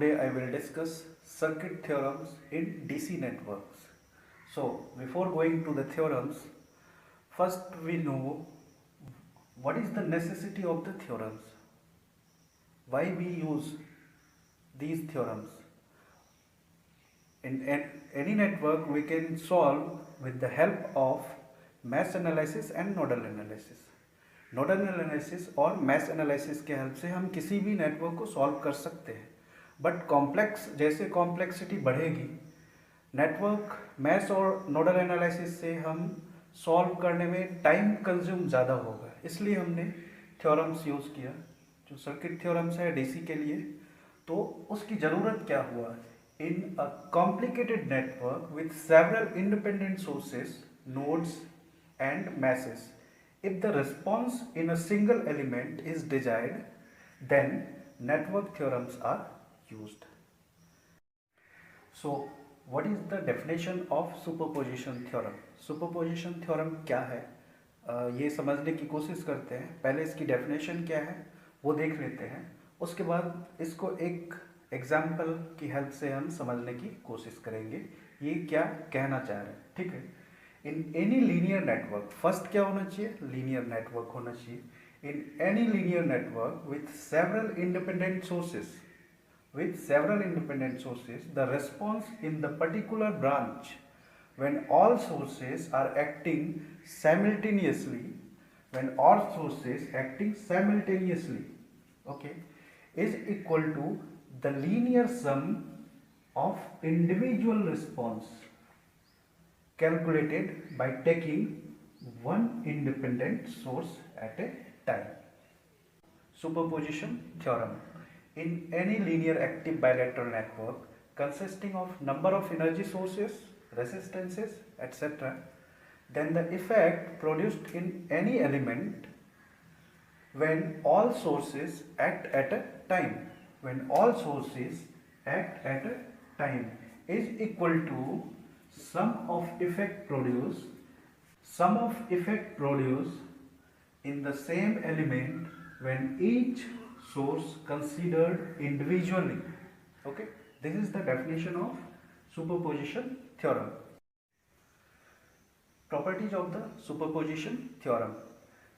Today I will discuss circuit theorems in DC networks. So before going to the theorems, first we know what is the necessity of the theorems, why we use these theorems. In any network we can solve with the help of mesh analysis and nodal analysis. Nodal analysis और mesh analysis के help से हम किसी भी network को solve कर सकते हैं, बट कॉम्प्लेक्स जैसे कॉम्प्लेक्सिटी बढ़ेगी नेटवर्क मैश और नोडल एनालिसिस से हम सॉल्व करने में टाइम कंज्यूम ज़्यादा होगा, इसलिए हमने थ्योरम्स यूज़ किया जो सर्किट थ्योरम्स है डीसी के लिए। तो उसकी ज़रूरत क्या हुआ, in a complicated network with several independent sources nodes and meshes, if the response in a single element is desired, then network theorems are used. So what is the definition of superposition theorem? Superposition theorem क्या है, ये समझने की कोशिश करते हैं। पहले इसकी डेफिनेशन क्या है वो देख लेते हैं, उसके बाद इसको एक एग्जाम्पल की हेल्प से हम समझने की कोशिश करेंगे ये क्या कहना चाह रहे हैं। ठीक है, in any linear network, first क्या होना चाहिए, लीनियर नेटवर्क होना चाहिए। In any linear network with several independent sources the response in the particular branch when all sources are acting simultaneously, okay, is equal to the linear sum of individual response calculated by taking one independent source at a time. Superposition theorem. In any linear active bilateral network consisting of number of energy sources, resistances, etc., then the effect produced in any element when all sources act at a time, is equal to sum of effect produced in the same element when each source considered individually. Okay, this is the definition of superposition theorem. Properties of the superposition theorem.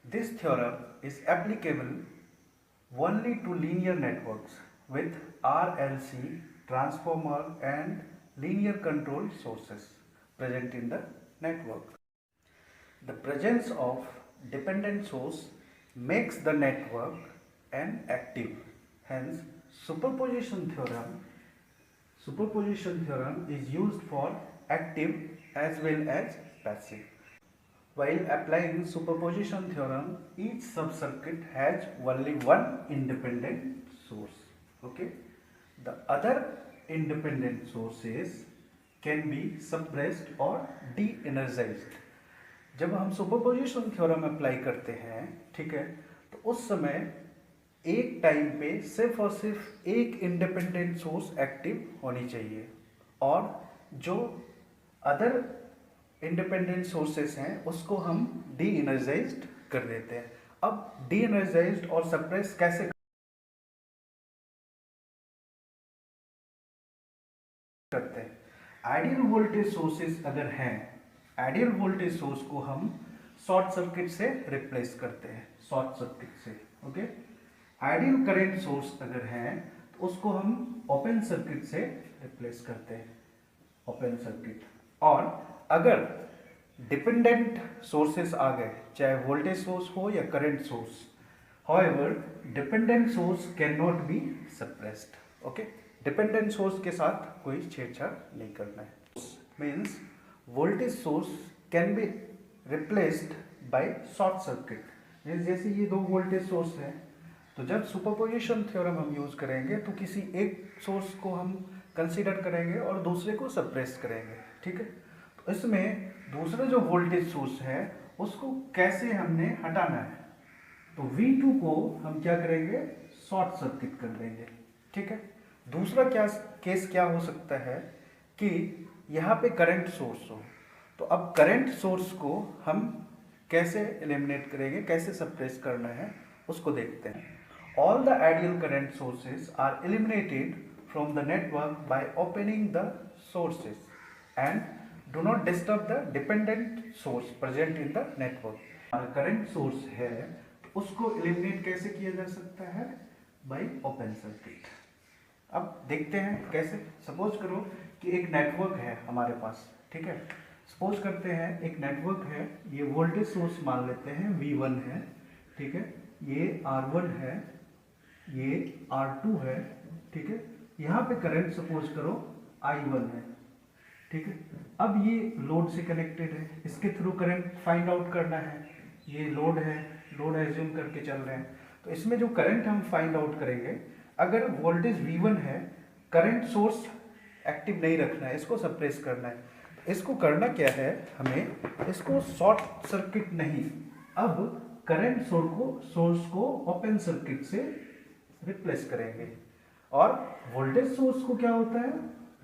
This theorem is applicable only to linear networks with RLC, transformer and linear control sources present in the network. The presence of dependent source makes the network an active. Hence, superposition theorem is used for active as well as passive. While applying superposition theorem, each subcircuit has only one independent source. Okay, the other independent sources can be suppressed or de-energized. जब हम superposition theorem apply करते हैं, ठीक है, तो उस समय एक टाइम पे सिर्फ और सिर्फ एक इंडिपेंडेंट सोर्स एक्टिव होनी चाहिए और जो अदर इंडिपेंडेंट सोर्सेस हैं उसको हम डी एनर्जाइज्ड कर देते हैं। अब डी एनर्जाइज्ड और सप्रेस कैसे करते हैं, आइडियल वोल्टेज सोर्सेस अगर हैं, आइडियल वोल्टेज सोर्स को हम शॉर्ट सर्किट से रिप्लेस करते हैं, शॉर्ट सर्किट से। ओके, आइडियल करंट सोर्स अगर है तो उसको हम ओपन सर्किट से रिप्लेस करते हैं, ओपन सर्किट। और अगर डिपेंडेंट सोर्सेस आ गए, चाहे वोल्टेज सोर्स हो या current source, however dependent source can not be suppressed. Okay, dependent source के साथ कोई छेड़छाड़ नहीं करना है। Means voltage source can be replaced by short circuit. Means जैसे ये दो वोल्टेज सोर्स हैं, तो जब सुपरपोजिशन थ्योरम हम यूज करेंगे तो किसी एक सोर्स को हम कंसीडर करेंगे और दूसरे को सप्रेस करेंगे। ठीक है, तो इसमें दूसरा जो वोल्टेज सोर्स है उसको कैसे हमने हटाना है, तो V2 को हम क्या करेंगे, शॉर्ट सर्किट कर देंगे। ठीक है, दूसरा केस क्या हो सकता है कि यहाँ पे करंट सोर्स हो, तो अब करंट सोर्स को हम कैसे एलिमिनेट करेंगे, कैसे सप्रेस करना है उसको देखते हैं। All the ideal current sources are eliminated from the network by opening the sources and do not disturb the dependent source present in the network. हमारा करंट सोर्स है उसको एलिमिनेट कैसे किया जा सकता है? Bye open circuit. अब देखते हैं कैसे। सपोज करो कि एक नेटवर्क है हमारे पास, ठीक है। सपोज करते हैं एक नेटवर्क है, ये वोल्टेज सोर्स मान लेते हैं V1 है, ठीक है। ये R1 है, ये R2 है, ठीक है। यहाँ पे करंट सपोज करो I1 है, ठीक है। अब ये लोड से कनेक्टेड है, इसके थ्रू करंट फाइंड आउट करना है। ये लोड है, लोड एज्यूम करके चल रहे हैं, तो इसमें जो करंट हम फाइंड आउट करेंगे, अगर वोल्टेज V1 है, करंट सोर्स एक्टिव नहीं रखना है, इसको सप्रेस करना है। इसको करना क्या है, हमें इसको शॉर्ट सर्किट नहीं, अब करंट सोर्स को ओपन सर्किट से रिप्लेस करेंगे। और वोल्टेज सोर्स को क्या होता है,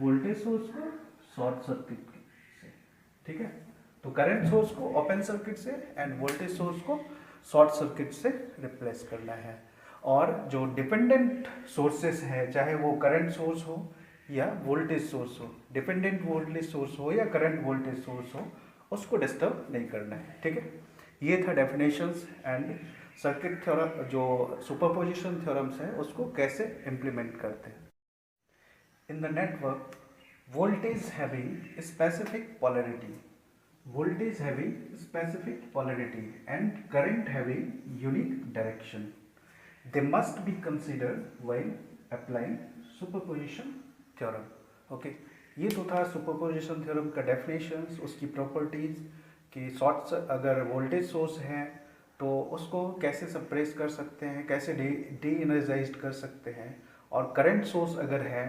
वोल्टेज सोर्स को शॉर्ट सर्किट से, ठीक है। तो करंट सोर्स को ओपन सर्किट से एंड वोल्टेज सोर्स को शॉर्ट सर्किट से रिप्लेस करना है। और जो डिपेंडेंट सोर्सेस हैं, चाहे वो करंट सोर्स हो या वोल्टेज सोर्स हो, डिपेंडेंट वोल्टेज सोर्स हो या करंट वोल्टेज सोर्स हो, उसको डिस्टर्ब नहीं करना है, ठीक है। ये था डेफिनेशंस एंड सर्किट थ्योरम, जो सुपरपोजिशन थ्योरम्स हैं उसको कैसे इम्प्लीमेंट करते हैं। In the network voltage having specific polarity, voltage having specific polarity and current having unique direction, they must be considered while applying superposition theorem. Okay, ये तो था superposition theorem का डेफिनेशंस, उसकी प्रॉपर्टीज कि शॉर्ट अगर voltage source है तो उसको कैसे सप्रेस कर सकते हैं, कैसे डी एनर्जाइज कर सकते हैं, और करंट सोर्स अगर है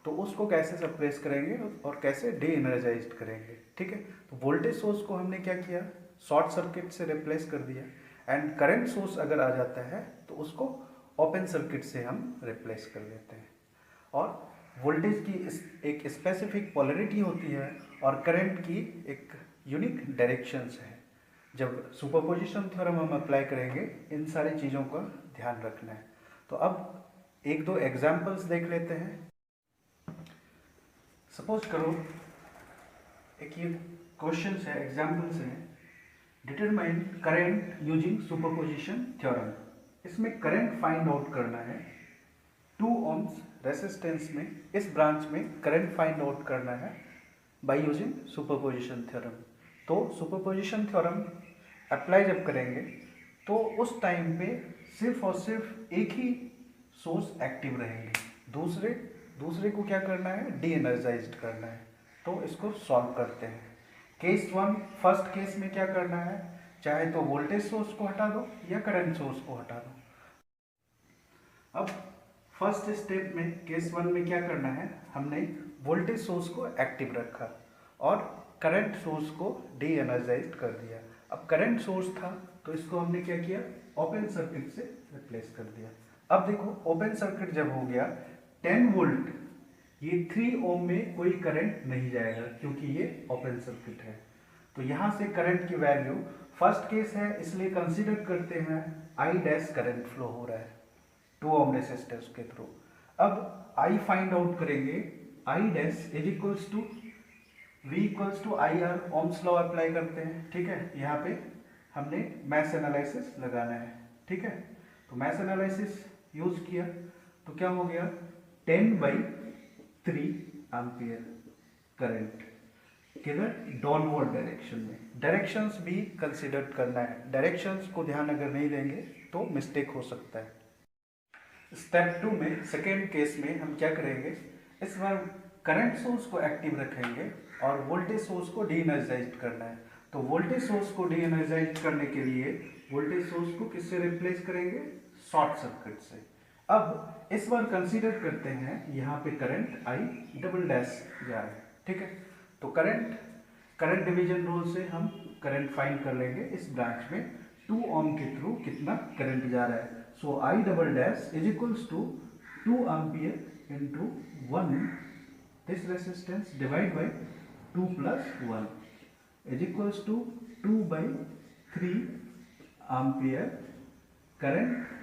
तो उसको कैसे सप्रेस करेंगे और कैसे डी एनर्जाइज करेंगे, ठीक है। तो वोल्टेज सोर्स को हमने क्या किया, शॉर्ट सर्किट से रिप्लेस कर दिया, एंड करंट सोर्स अगर आ जाता है तो उसको ओपन सर्किट से हम रिप्लेस कर लेते हैं। और वोल्टेज की एक स्पेसिफिक पोलैरिटी होती है और करंट की एक यूनिक डायरेक्शंस है। जब सुपरपोजिशन थ्योरम हम अप्लाई करेंगे, इन सारी चीज़ों का ध्यान रखना है। तो अब एक दो एग्जाम्पल्स देख लेते हैं। सपोज करो एक ये क्वेश्चन है, एग्जाम्पल्स हैं, determine current using superposition theorem. इसमें करंट फाइंड आउट करना है 2 ohms रेसिस्टेंस में, इस ब्रांच में करंट फाइंड आउट करना है बाय यूजिंग सुपरपोजिशन थ्योरम। तो सुपरपोजिशन थ्योरम अप्लाई जब करेंगे तो उस टाइम पे सिर्फ और सिर्फ एक ही सोर्स एक्टिव रहेंगे, दूसरे को क्या करना है, डी एनर्जाइज्ड करना है। तो इसको सॉल्व करते हैं। केस 1, फर्स्ट केस में क्या करना है, चाहे तो वोल्टेज सोर्स को हटा दो या करंट सोर्स को हटा दो। अब फर्स्ट स्टेप में केस 1 में क्या करना है, हमने वोल्टेज सोर्स को एक्टिव रखा और करंट सोर्स को डी एनर्जाइज्ड कर दिया। अब करंट सोर्स था तो इसको हमने क्या किया, ओपन सर्किट से रिप्लेस कर दिया। अब देखो ओपन सर्किट जब हो गया, 10 वोल्ट, ये 3 ओम में कोई करंट नहीं जाएगा क्योंकि ये ओपन सर्किट है। तो यहाँ से करंट की वैल्यू, फर्स्ट केस है इसलिए कंसीडर करते हैं I डैश करंट फ्लो हो रहा है 2 ओम रेसिस्टेंस के थ्रू। अब I फाइंड आउट करेंगे, I dash is equals to V equals to IR, ohm's law apply करते हैं, ठीक है। यहाँ पे हमने मैश एनालिसिस लगाना है, ठीक है। तो मैश एनालिसिस यूज किया तो क्या हो गया, 10/3 एम्पियर करंट किधर, डाउनवर्ड डायरेक्शन में। डायरेक्शंस भी कंसीडर करना है, डायरेक्शंस को ध्यान अगर नहीं देंगे तो मिस्टेक हो सकता है। स्टेप 2 में, सेकेंड केस में हम क्या करेंगे, इस बार करंट सोर्स को एक्टिव रखेंगे और वोल्टेज सोर्स को डी एनर्जाइज करना है। तो वोल्टेज सोर्स को डी एनर्जाइज करने के लिए वोल्टेज सोर्स को किससे रिप्लेस करेंगे, शॉर्ट सर्किट से। अब इस बार कंसीडर करते हैं यहाँ पे करंट I डबल डैश जा रहा है, ठीक है। तो करंट डिवीजन रूल से हम करंट फाइंड कर लेंगे इस ब्रांच में 2 ओम के थ्रू कितना करंट जा रहा है। So I double dash is equals to 2 ampere into 1 this resistance divide by 2 plus 1 is equals to 2/3 ampere current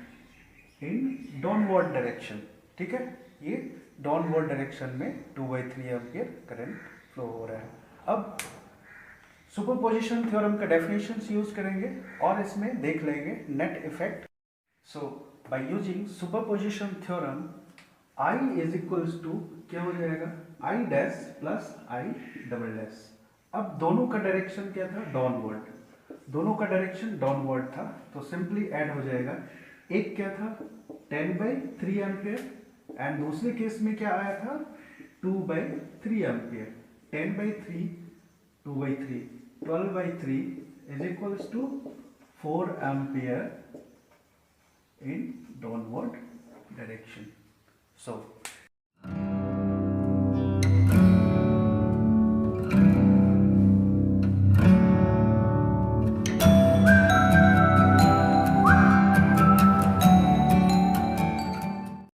in downward direction, ठीक है। ये डाउनवर्ड डायरेक्शन में 2/3 एम्पियर करंट फ्लो हो रहा है। अब सुपरपोजिशन थ्योरम का डेफिनेशंस यूज करेंगे और इसमें देख लेंगे net effect. So by using superposition theorem I is equals to क्या हो जाएगा, I dash plus I double dash. अब दोनों का डायरेक्शन क्या था, डाउनवर्ड, दोनों का डायरेक्शन डाउनवर्ड था, तो सिंपली ऐड हो जाएगा। एक क्या था 10/3 एम्पियर एंड दूसरे केस में क्या आया था 2/3 ampere. 10/3 2/3 12/3 is equals to 4 ampere in downward direction. So